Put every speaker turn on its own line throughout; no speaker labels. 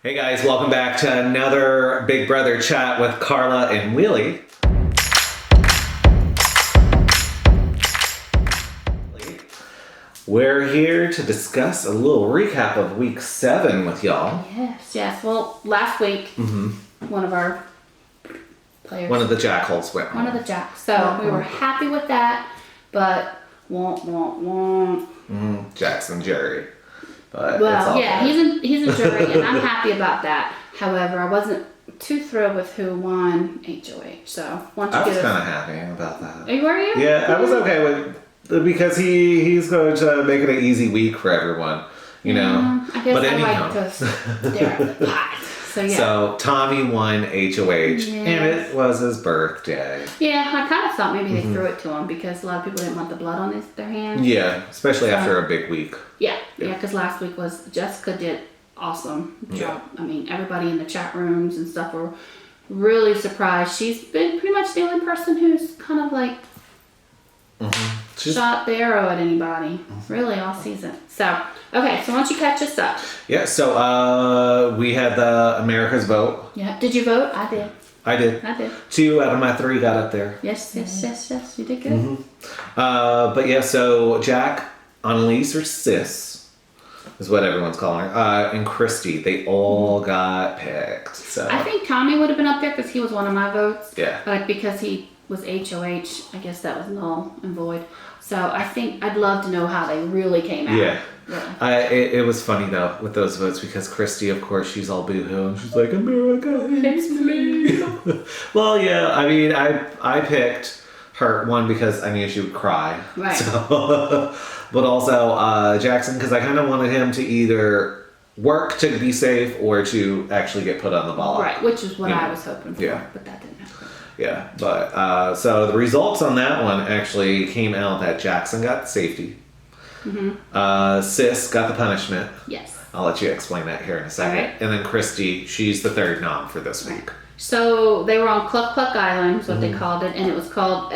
Hey guys, welcome back to another Big Brother chat with Carla and Willie. We're here to discuss a little recap of week 7 with y'all.
Yes. Well, last week, one of our players.
One of the jackals went home.
One of the jacks. So we were happy with that, but
Jackson Jerry. But
well, yeah, he's a jury, and I'm happy about that. However, I wasn't too thrilled with who won HOH. So once you
I was kind of happy about that.
Were you?
Yeah, I was okay with because he's going to make it an easy week for everyone, you know.
I guess
but
I like to stare at the pot. So yeah.
So Tommy won HOH, and it was his birthday.
Yeah, I kind of thought maybe they threw it to him because a lot of people didn't want the blood on their hands.
Yeah, especially after a big week.
Yeah, because last week was Jessica did awesome job. I mean, everybody in the chat rooms and stuff were really surprised. She's been pretty much the only person who's kind of like shot the arrow at anybody, really all season. So, okay, so why don't you catch us up?
Yeah, so we had the America's vote.
Yeah, did you vote? I did.
I did. 2 out of my 3 got up there.
Yes, you did good.
But yeah, so Jack, Annalise, or Sis, is what everyone's calling her, and Christy, they all got picked. So
I think Tommy would have been up there because he was one of my votes.
Yeah.
But because he was HOH, I guess that was null and void. So I think I'd love to know how they really came out.
Yeah.
Yeah.
It was funny though with those votes because Christy, of course, she's all boohoo and she's like, America hates me. Well, yeah, I mean, I picked her one because I knew she would cry.
Right.
So, but also Jackson because I kind of wanted him to either work to be safe or to actually get put on the ballot.
Right, which is what I was hoping for, but that didn't happen.
Yeah, but so the results on that one actually came out that Jackson got the safety. Sis got the punishment.
Yes.
I'll let you explain that here in a second.
Right.
And then Christy, she's the third nom for this week.
So they were on Cluck Cluck Island, is what they called it, and it was called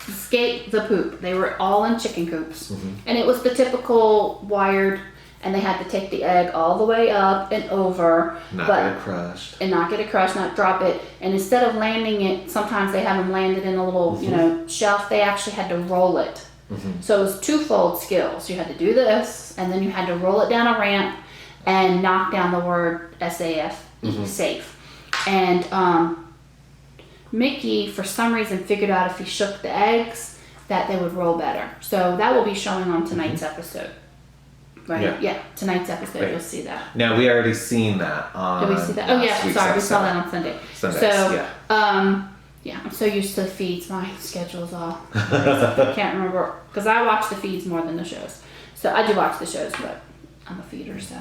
Escape the Poop. They were all in chicken coops. And it was the typical wired, and they had to take the egg all the way up and over.
Not get it crushed.
And not get it crushed, not drop it. And instead of landing it, sometimes they have them landed in a little, shelf. They actually had to roll it. So it was twofold skills. You had to do this, and then you had to roll it down a ramp and knock down the word SAF, safe. And Mickey, for some reason, figured out if he shook the eggs, that they would roll better. So that will be showing on tonight's episode. Right? Yeah, tonight's episode, you'll see that.
Now, we already seen that on
Did we see that? Oh, yeah, sorry, we saw that on Sunday. Yeah, I'm so used to the feeds. My schedule's all I can't remember because I watch the feeds more than the shows. So I do watch the shows, but I'm a feeder, so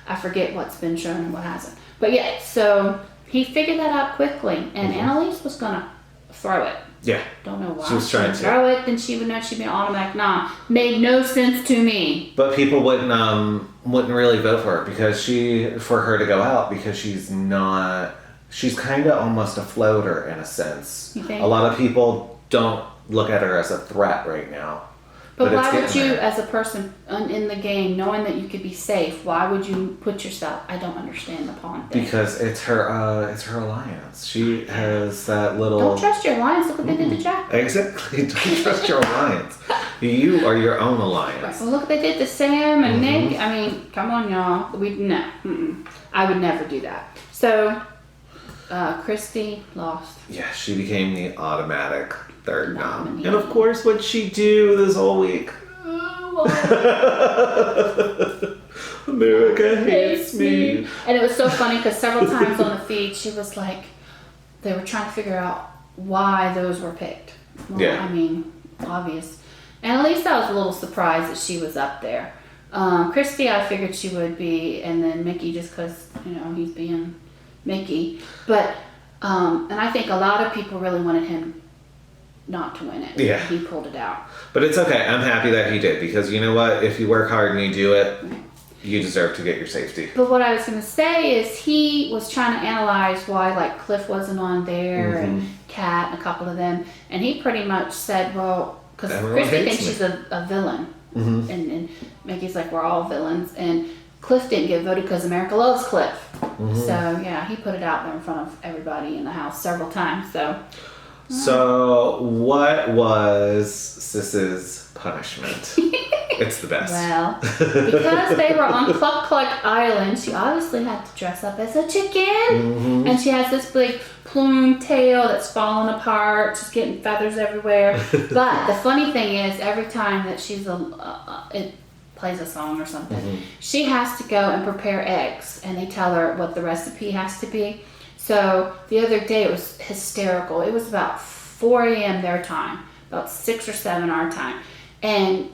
I forget what's been shown and what hasn't. But yeah, so he figured that out quickly, and Annalise was gonna throw it.
Yeah.
Don't know why.
She was trying to
throw it, then she would know she'd be an automatic nom. Made no sense to me.
But people wouldn't really vote for her for her to go out because she's not. She's kind of almost a floater in a sense.
You think?
A lot of people don't look at her as a threat right now.
But why would you, as a person in the game, knowing that you could be safe, why would you put yourself? I don't understand the pawn thing.
Because it's her alliance. She has that little.
Don't trust your alliance. Look what they did to Jack.
Exactly. Don't trust your alliance. You are your own alliance.
Right. Well, look what they did to Sam and Nick. I mean, come on, y'all. I would never do that. So. Christy lost.
Yeah, she became the automatic third nom. And of course, what'd she do this whole week? America hates me.
And it was so funny because several times on the feed, she was like, they were trying to figure out why those were picked. Well,
yeah.
I mean, obvious. And at least I was a little surprised that she was up there. Christy, I figured she would be, and then Mickey just because, he's being Mickey, but and I think a lot of people really wanted him not to win it.
Yeah,
he pulled it out.
But it's okay. I'm happy that he did because you know what? If you work hard and you do it, you deserve to get your safety.
But what I was going to say is he was trying to analyze why like Cliff wasn't on there and Kat and a couple of them, and he pretty much said, well, because Christy thinks she's a villain, and Mickey's like, we're all villains, and Cliff didn't get voted because America loves Cliff. So yeah, he put it out there in front of everybody in the house several times.
So what was Sis's punishment? It's the best.
Well, because they were on Cluck Cluck Island, she obviously had to dress up as a chicken. And she has this big plume tail that's falling apart, just getting feathers everywhere. But the funny thing is, every time that she's it plays a song or something, she has to go and prepare eggs, and they tell her what the recipe has to be. So the other day it was hysterical. It was about 4 a.m. their time, about 6 or 7 our time, and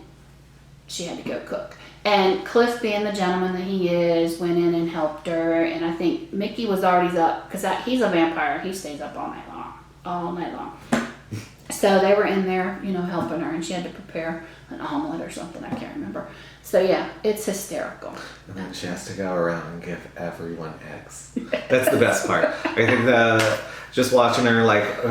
she had to go cook. And Cliff, being the gentleman that he is, went in and helped her. And I think Mickey was already up because he's a vampire. He stays up all night long. So they were in there, helping her, and she had to prepare an omelet or something. I can't remember. So yeah, it's hysterical.
And then she has to go around and give everyone eggs. That's the best part. I think just watching her,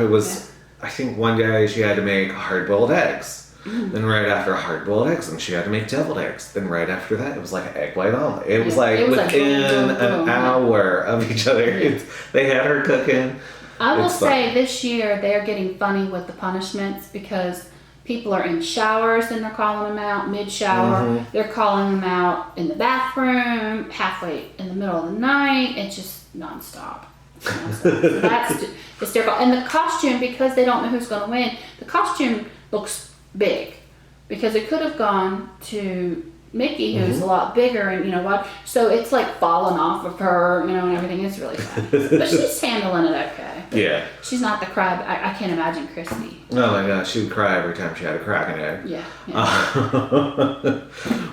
it was. I think one day she had to make hard-boiled eggs. Then right after hard-boiled eggs, and she had to make deviled eggs. Then right after that, it was like an egg white omelet. It was within an hour of each other. They had her cooking.
I will say this year they're getting funny with the punishments because people are in showers and they're calling them out mid-shower. They're calling them out in the bathroom, halfway in the middle of the night. It's just nonstop. So that's hysterical. And the costume, because they don't know who's going to win, the costume looks big because it could have gone to Mickey, who's a lot bigger, and so it's like falling off of her, and everything. Is really fun. But she's handling it okay.
Yeah.
She's not the cry. I can't imagine Christy.
Oh my gosh, she would cry every time she had a crack in egg.
Yeah.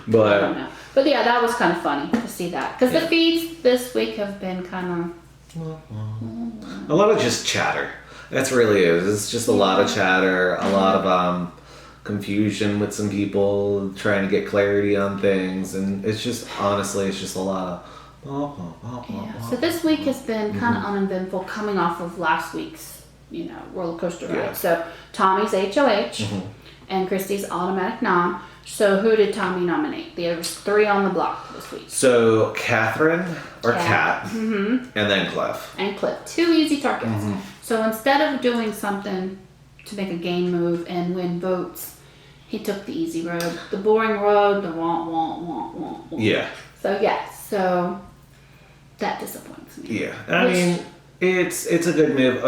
But
I don't know. But yeah, that was kind of funny to see that because the feeds this week have been kind of
a lot of just chatter. That's really it. It's just a lot of chatter, a lot of confusion with some people trying to get clarity on things, and it's just a lot of
So this week has been kind of uneventful, coming off of last week's roller coaster ride. So Tommy's HOH and Christy's automatic nom. So who did Tommy nominate? There was 3 on the block this week.
So Catherine or Kat, and then Cliff.
And Cliff. 2 easy targets. So instead of doing something to make a game move and win votes, he took the easy road, the boring road, the wah.
Yeah.
So that disappoints me.
Yeah, I mean, it's a good move.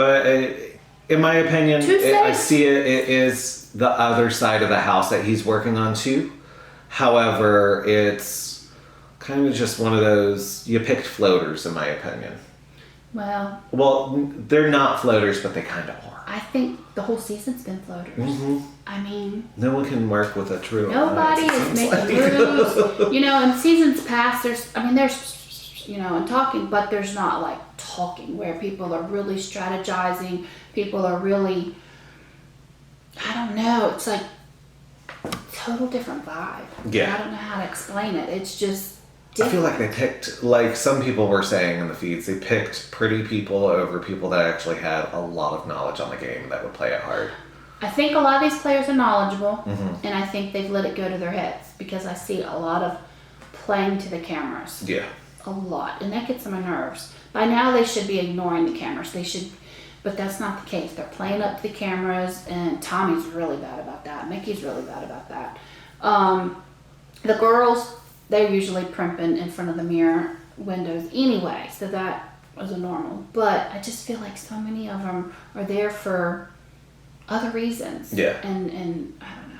In my opinion, I see it is the other side of the house that he's working on too. However, it's kind of just one of those, you picked floaters, in my opinion. Well, they're not floaters, but they kind of are.
I think the whole season's been floaters. I mean,
no one can work with a true.
Nobody is making moves. In seasons past, there's and talking, but there's not like talking where people are really strategizing. People are really, I don't know. It's like total different vibe.
Yeah.
I don't know how to explain it. It's just
different. I feel like they picked, like some people were saying in the feeds, they picked pretty people over people that actually had a lot of knowledge on the game that would play it hard.
I think a lot of these players are knowledgeable, and I think they've let it go to their heads because I see a lot of playing to the cameras.
Yeah.
A lot, and that gets on my nerves. By now they should be ignoring the cameras. They should, but that's not the case. They're playing up to the cameras, and Tommy's really bad about that. Mickey's really bad about that. The girls, they're usually primping in front of the mirror windows anyway, so that was a normal. But I just feel like so many of them are there for other reasons.
Yeah.
And I don't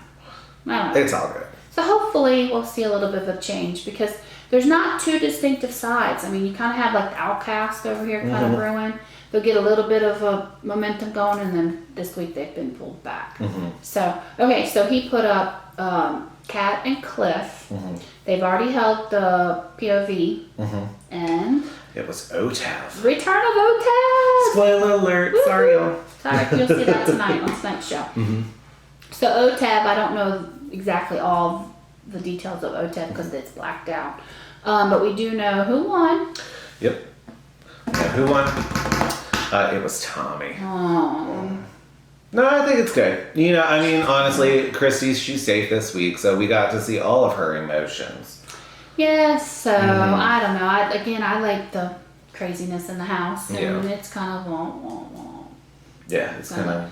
know.
It's all good.
So hopefully we'll see a little bit of a change because there's not 2 distinctive sides. I mean, you kind of have like the outcast over here kind of brewing. They'll get a little bit of a momentum going, and then this week they've been pulled back. So he put up Kat and Cliff. They've already held the POV, and
it was OTEV.
Return of OTEV.
Spoiler alert!
Woo-hoo.
Sorry, y'all.
Sorry, you'll see that tonight on tonight's show. So OTEV, I don't know exactly all the details of OTEV because it's blacked out. But we do know who won.
Yep. Yeah, who won? It was Tommy.
Oh.
No, I think it's good. Honestly, she's safe this week, so we got to see all of her emotions.
Yes, so I don't know. I like the craziness in the house, and it's kind of
Yeah, it's kind of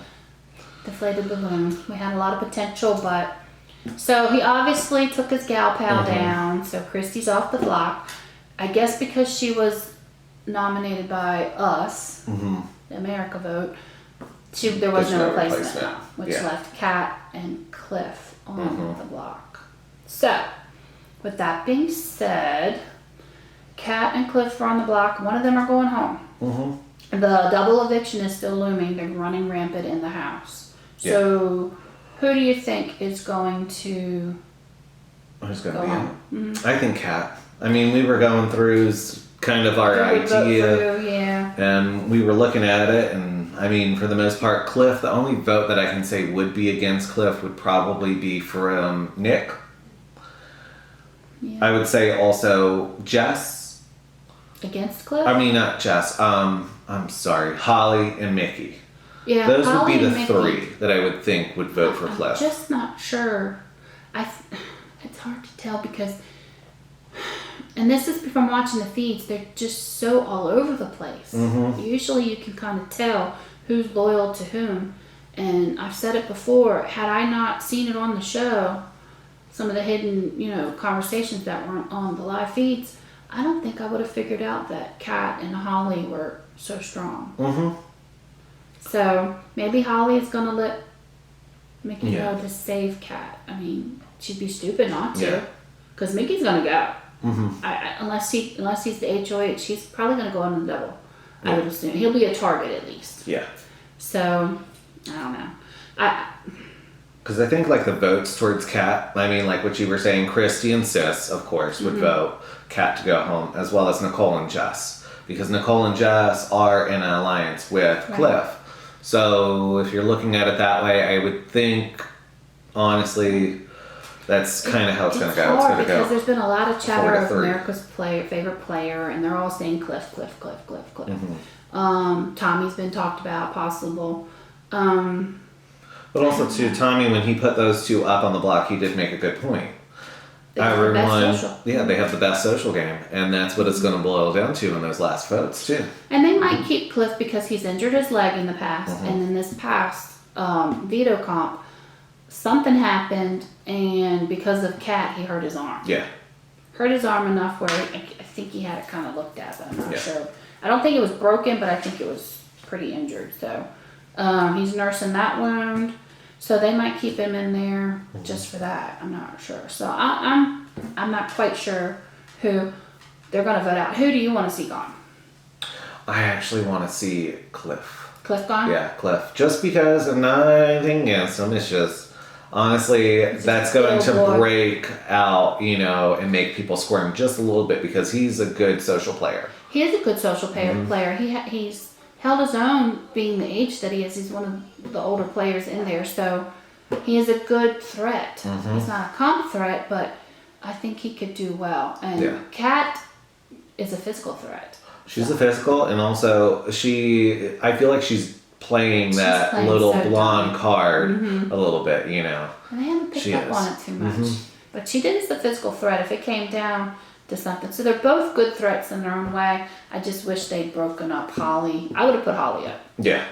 deflated balloon. We had a lot of potential, but so he obviously took his gal pal down. So Christy's off the block. I guess because she was nominated by us, the America vote. There was no replacement, which left Kat and Cliff on the block. So, with that being said, Kat and Cliff are on the block. One of them are going home. The double eviction is still looming. They're running rampant in the house. So, who do you think is going to
Who's going to be home? I think Kat. I mean, we were going through kind of our idea, and we were looking at it, and I mean, for the most part, Cliff, the only vote that I can say would be against Cliff would probably be from Nick. I would say also Jess.
Against Cliff?
I mean, not Jess. I'm sorry, Holly and Mickey.
Yeah,
those
Holly
would be the
Mickey.
three that I would think would vote for Cliff.
I'm just not sure. It's hard to tell because, and this is from watching the feeds, they're just so all over the place. Usually you can kind of tell who's loyal to whom. And I've said it before, had I not seen it on the show, some of the hidden, conversations that weren't on the live feeds, I don't think I would have figured out that Kat and Holly were so strong. So maybe Holly is going to let Mickey go to save Kat. I mean, she'd be stupid not to, because Mickey's going to go. Unless he's the HOH, he's probably going to go on the double. I would assume he'll be a target at least.
Yeah.
So I don't know.
Because I think like the votes towards Kat, I mean, like what you were saying, Christy and Sis, of course, would vote Kat to go home, as well as Nicole and Jess, because Nicole and Jess are in an alliance with Cliff. So if you're looking at it that way, I would think, honestly, that's kind of how it's going to go. It's going to go
because there's been a lot of chatter of America's favorite player, and they're all saying Cliff. Tommy's been talked about, possible.
But also, too, Tommy, when he put those two up on the block, he did make a good point.
They have the best social.
Yeah, they have the best social game, and that's what it's going to boil down to in those last votes, too.
And they might keep Cliff because he's injured his leg in the past, and in this past veto comp, something happened, and because of Kat, he hurt his arm.
Yeah.
Hurt his arm enough where I think he had it kind of looked at, but I'm not sure. I don't think it was broken, but I think it was pretty injured. So he's nursing that wound. So they might keep him in there just for that. I'm not sure. So I'm not quite sure who they're going to vote out. Who do you want to see gone?
I actually want to see Cliff.
Cliff gone?
Yeah, Cliff. Just because I'm not anything against him. It's just, honestly, that's going to break out, and make people squirm just a little bit because he's a good social player.
He is a good social player. He's held his own being the age that he is. He's one of the older players in there. So he is a good threat. He's not a comp threat, but I think he could do well. And Kat is a physical threat.
She's a physical, and also I feel like she's playing that little blonde card a little bit,
And they haven't picked up on it too much. But she is the physical threat if it came down to something. So they're both good threats in their own way. I just wish they'd broken up Holly. I would have put Holly up.
Yeah.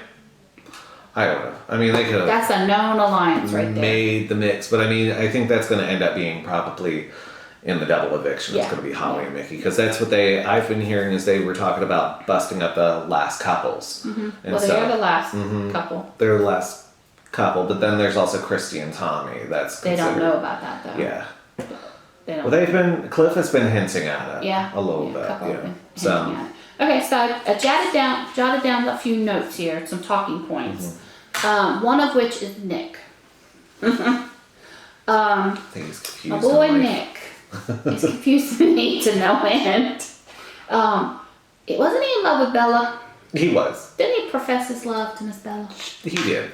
I would have. I mean, they could have.
That's a known alliance right there.
Made the mix. But I mean, I think that's going to end up being probably in the double eviction. It's going to be Holly and Mickey. Because that's what I've been hearing is they were talking about busting up the last couples. And
well, they are the last couple.
They're the last couple. But then there's also Christy and Tommy.
They don't know about that though.
Yeah. Cliff has been hinting at it a little bit.
Okay, so I jotted down a few notes here, some talking points. One of which is Nick.
I think he's confused.
My boy Nick. He's confused me to no end. It wasn't he in love with Bella?
He was.
Didn't he profess his love to Miss Bella?
He did.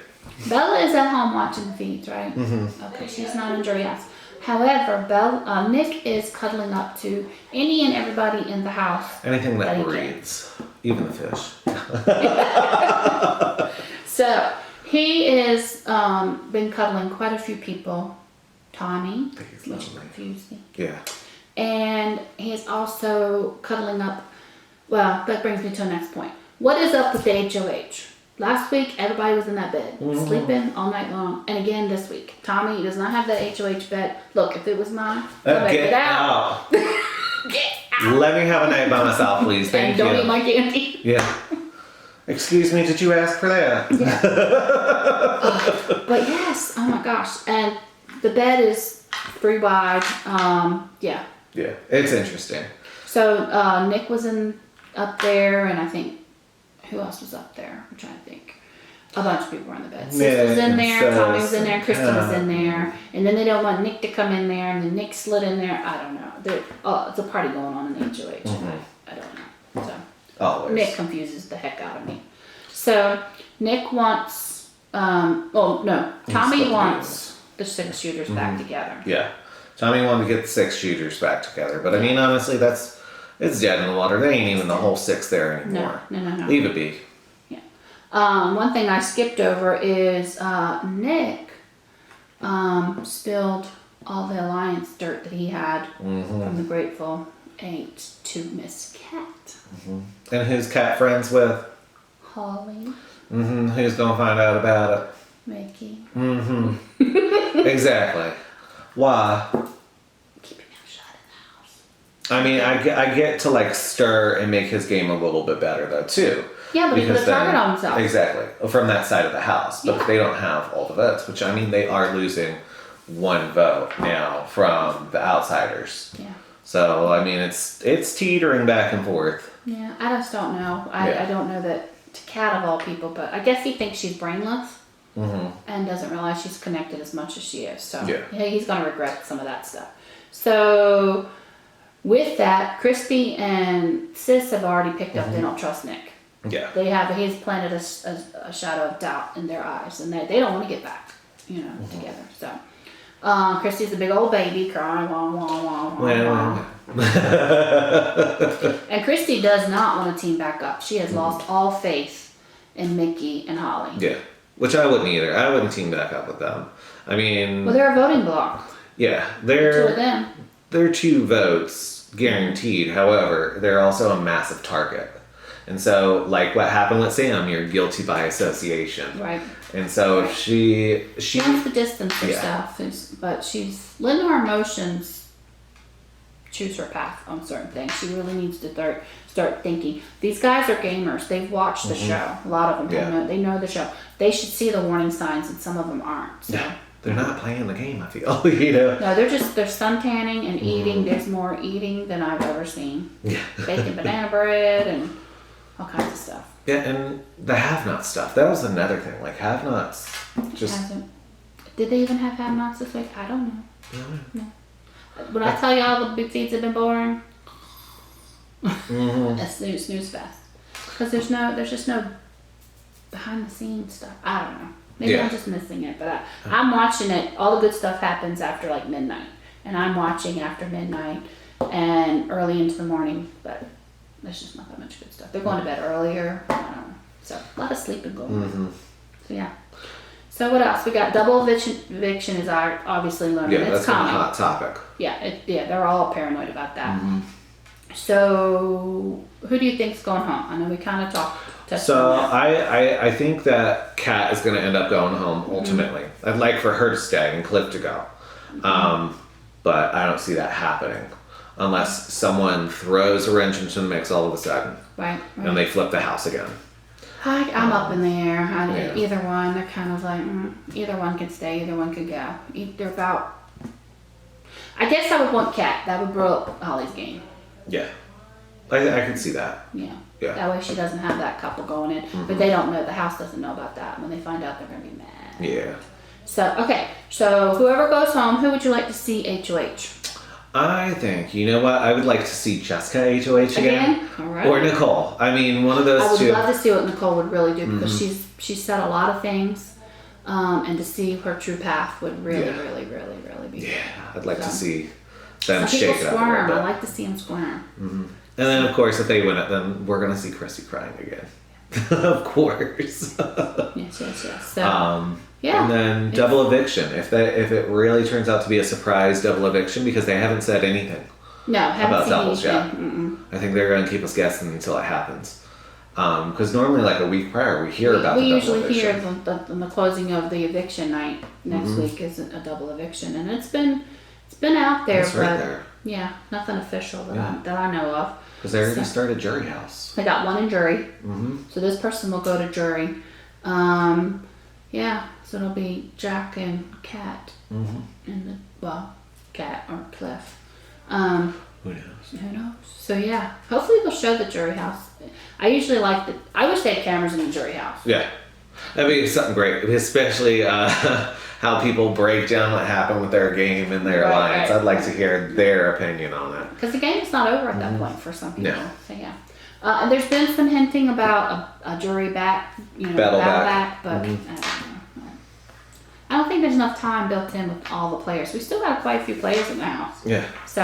Bella is at home watching the feeds, right? Okay, she's not in Jury House. However, Nick is cuddling up to any and everybody in the house.
Anything that breathes, even the fish.
So he is been cuddling quite a few people. Tommy, which confused me.
Yeah.
And he's also cuddling up. Well, that brings me to the next point. What is up with the HOH? Last week, everybody was in that bed, sleeping all night long. And again this week. Tommy does not have that HOH bed. Look, if it was mine,
get out.
Get out.
Let me have a night by myself, please. Thank
And
you.
don't eat my candy.
Yeah. Excuse me, did you ask for that?
Yeah. But yes, oh my gosh. And the bed is 3 wide. Yeah.
Yeah, it's interesting.
So Nick was up there, and I think, who else was up there? I'm trying to think. A bunch of people were in the bed. Sis was in there, Tommy was in there, Christy was in there, and then they don't want Nick to come in there, and then Nick slid in there. I don't know. It's a party going on in the HOH. I don't know. So
Always.
Nick confuses the heck out of me. So Nick wants, Tommy wants the 6 shooters back together.
Yeah. Tommy wanted to get the 6 shooters back together, but I mean, honestly, it's dead in the water. They ain't even the whole 6 there anymore.
No.
Leave it be.
One thing I skipped over is Nick spilled all the Alliance dirt that he had from the Grateful 8 to Miss Cat.
And who's Cat friends with?
Holly.
Who's gonna find out about it?
Mickey.
Exactly. Why?
Keeping him shut in the house.
I mean, I get to like stir and make his game a little bit better though too.
Yeah, but he put a target on himself.
Exactly. From that side of the house. But they don't have all the votes, which I mean, they are losing 1 vote now from the outsiders.
Yeah.
So, I mean, it's teetering back and forth.
Yeah, I just don't know. I don't know that to Cat of all people, but I guess he thinks she's brainless and doesn't realize she's connected as much as she is. So he's going to regret some of that stuff. So with that, Christy and Sis have already picked up they don't trust Nick.
Yeah.
He's planted a shadow of doubt in their eyes, and they don't want to get back, together. So, Christy's a big old baby crying, wah, wah, wah, wah, wah. And Christy does not want to team back up. She has lost all faith in Mickey and Holly.
Yeah. Which I wouldn't either. I wouldn't team back up with them. I mean...
Well, they're a voting bloc.
Yeah.
2 of them.
They're 2 votes, guaranteed. However, they're also a massive target. And so, like what happened with Sam, you're guilty by association.
Right.
And so if she
wants to distance herself, but she's letting her emotions choose her path on certain things. She really needs to start thinking. These guys are gamers. They've watched the show. A lot of them they know the show. They should see the warning signs, and some of them aren't. So.
Yeah. They're not playing the game, I feel. No,
they're sun tanning and eating. There's more eating than I've ever seen.
Yeah.
Baking banana bread and all kinds of stuff.
Yeah, and the have-not stuff. That was another thing. Like, have-nots just...
Did they even have have-nots this week? I don't know. No. When I tell you all the big feeds have been boring, that's snooze fest. Because there's just no behind-the-scenes stuff. I don't know. Maybe I'm just missing it. But I'm watching it. All the good stuff happens after, like, midnight. And I'm watching after midnight and early into the morning. But... there's just not that much good stuff. They're going to bed earlier. So a lot of sleeping going on. So yeah. So what else? We got double eviction is obviously learning.
Yeah, that's
coming.
a hot topic.
Yeah, they're all paranoid about that. So who do you think's going home? I know we kind of talked.
So I think that Kat is going to end up going home ultimately. I'd like for her to stay and Cliff to go. But I don't see that happening. Unless someone throws a wrench into the mix all of a sudden. Right. And they flip the house again.
I'm up in the air. Either one, they're kind of like, either one could stay, either one could go. They're about... I guess I would want Kat. That would blow up Holly's game.
Yeah. I could see that.
Yeah. That way she doesn't have that couple going in. But they don't know, the house doesn't know about that. When they find out, they're going to be mad.
Yeah.
So whoever goes home, who would you like to see HOH?
I think, you know what? I would like to see Jessica HOH again.
All right.
Or Nicole. I mean, one of those two.
I would love to see what Nicole would really do because she's said a lot of things. And to see her true path would really be good.
I'd like to see them shake it up a little bit.
I like to see them squirm.
And then, of course, if they win it, then we're going to see Christy crying again. Of course.
Yes. So,
and then double eviction. If it really turns out to be a surprise double eviction, because they haven't said anything
No, haven't
about
seen
doubles yet.
anything.
I think they're going to keep us guessing until it happens. Because normally, like a week prior, we hear about the
We
double
usually
eviction.
hear the closing of the eviction night next week is a double eviction, and it's been out there,
It's
but
right there.
yeah, nothing official that I know of.
Because they already started jury house.
They got one in jury,
Mm-hmm.
so this person will go to jury. Yeah, so it'll be Jack and Kat, and Kat or Cliff.
Who knows?
Who knows? So yeah, hopefully they'll show the jury house. I usually like I wish they had cameras in the jury house.
Yeah. That'd be something great, especially how people break down what happened with their game and their alliance. I'd like to hear their opinion on it.
Because the game's not over at that point for some people.
No.
So yeah. And there's been some hinting about a jury back,
Battle back.
but I don't think there's enough time built in with all the players. We still got quite a few players in the house.
Yeah.
So,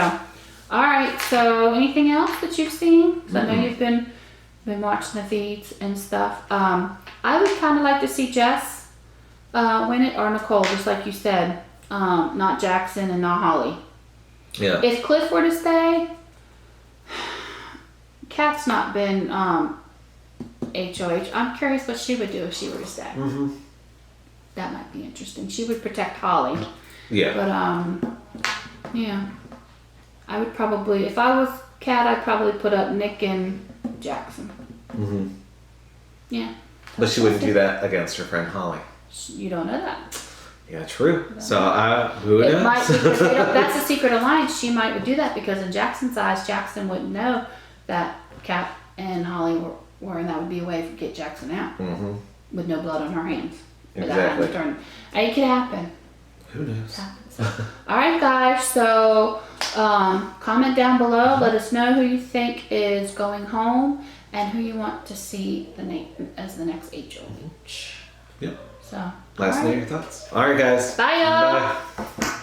all right. So, anything else that you've seen? 'Cause I know you've been watching the feeds and stuff. I would kind of like to see Jess win it, or Nicole, just like you said. Not Jackson and not Holly.
Yeah.
If Cliff were to stay, Kat's not been HOH. I'm curious what she would do if she were to stay.
Mm-hmm.
That might be interesting. She would protect Holly.
Yeah.
But yeah. I would probably, if I was Kat, I'd probably put up Nick and Jackson.
Mm-hmm.
Yeah.
But she wouldn't do that against her friend Holly.
You don't know that.
Yeah, true. So, who
It
knows?
might, because that's a secret alliance. She might would do that because in Jackson's eyes, Jackson wouldn't know that Kat and Holly were, and that would be a way to get Jackson out with no blood on her hands.
Exactly.
And it could happen.
Who knows?
All right, guys. So comment down below. Let us know who you think is going home and who you want to see as the next HOH.
Yep.
So.
Let us know your thoughts. All right, guys.
Bye, y'all.
Bye.